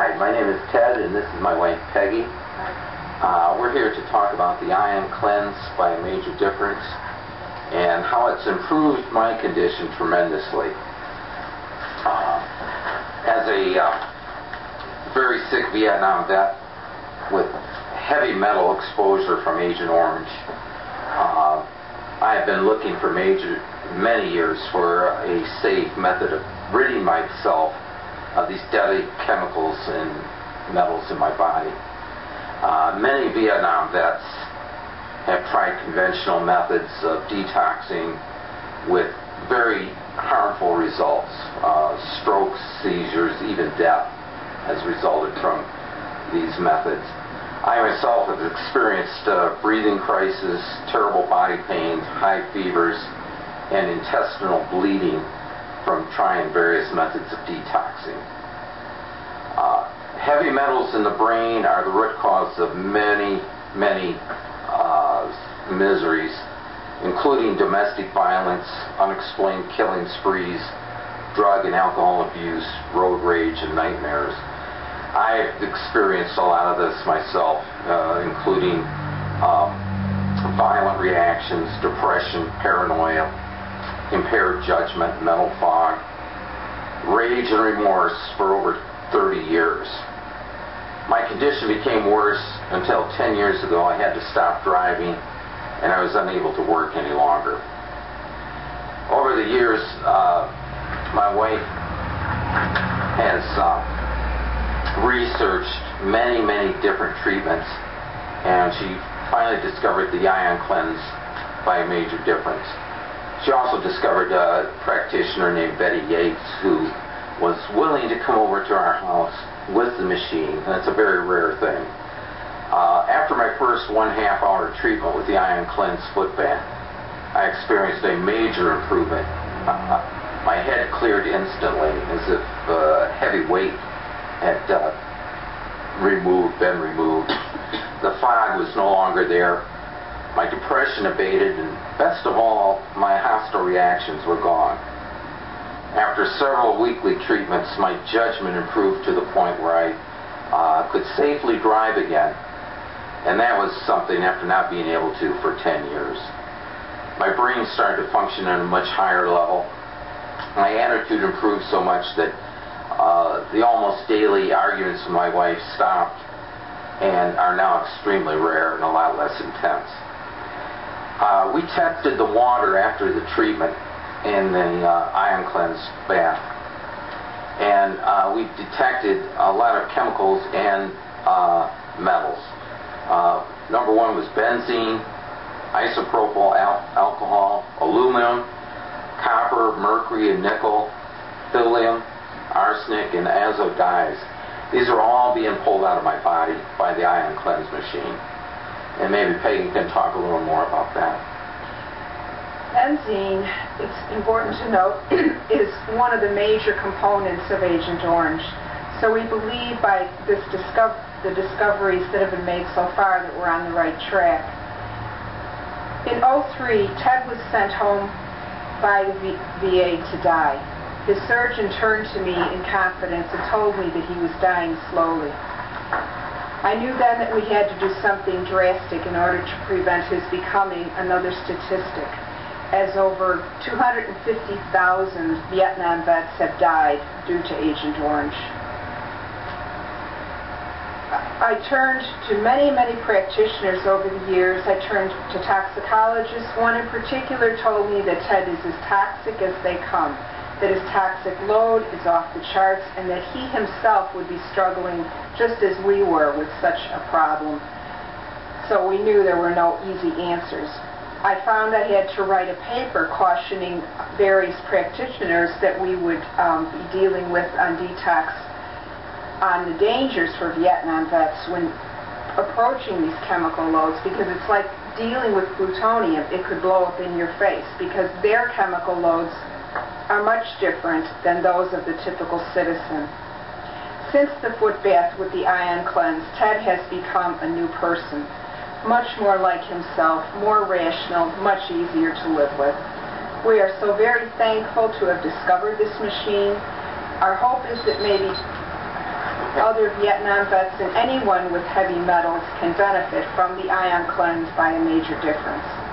Hi, my name is Ted, and this is my wife, Peggy. We're here to talk about the IonCleanse by a major difference and how it's improved my condition tremendously. As a very sick Vietnam vet with heavy metal exposure from Agent Orange, I have been looking for many years for a safe method of ridding myself of these deadly chemicals and metals in my body. Many Vietnam vets have tried conventional methods of detoxing with very harmful results. Strokes, seizures, even death has resulted from these methods. I myself have experienced breathing crisis, terrible body pains, high fevers, and intestinal bleeding from trying various methods of detoxing. Heavy metals in the brain are the root cause of many miseries, including domestic violence, unexplained killing sprees, drug and alcohol abuse, road rage, and nightmares. I've experienced a lot of this myself, including violent reactions, depression, paranoia, impaired judgment, mental fog, rage and remorse for over 30 years. My condition became worse until 10 years ago. I had to stop driving and I was unable to work any longer. Over the years, my wife has researched many different treatments, and she finally discovered the IonCleanse by a major difference. She also discovered a practitioner named Yates who was willing to come over to our house with the machine, and it's a very rare thing. After my first 1.5 hour treatment with the IonCleanse foot bath, I experienced a major improvement. My head cleared instantly, as if a heavy weight had been removed. The fog was no longer there. My depression abated, and best of all, my hostile reactions were gone. After several weekly treatments, my judgment improved to the point where I could safely drive again, and that was something after not being able to for 10 years. My brain started to function at a much higher level. My attitude improved so much that the almost daily arguments with my wife stopped and are now extremely rare and a lot less intense. We tested the water after the treatment in the IonCleanse bath, and we detected a lot of chemicals and metals. Number one was benzene, isopropyl alcohol, aluminum, copper, mercury, and nickel, thulium, arsenic, and azo dyes. These are all being pulled out of my body by the IonCleanse machine. And maybe Peggy can talk a little more about that. Benzene, it's important to note, is one of the major components of Agent Orange. So we believe by the discoveries that have been made so far that we're on the right track. In 2003, Ted was sent home by the VA to die. His surgeon turned to me in confidence and told me that he was dying slowly. I knew then that we had to do something drastic in order to prevent his becoming another statistic, as over 250,000 Vietnam vets have died due to Agent Orange. I turned to many practitioners over the years. I turned to toxicologists. One in particular told me that Ted is as toxic as they come, that his toxic load is off the charts, and that he himself would be struggling just as we were with such a problem. So we knew there were no easy answers. I found I had to write a paper cautioning various practitioners that we would be dealing with on detox, on the dangers for Vietnam vets when approaching these chemical loads, because it's like dealing with plutonium. It could blow up in your face because their chemical loads are much different than those of the typical citizen. Since the foot bath with the IonCleanse, Ted has become a new person, much more like himself, more rational, much easier to live with. We are so very thankful to have discovered this machine. Our hope is that maybe other Vietnam vets, and anyone with heavy metals can benefit from the IonCleanse by a major difference.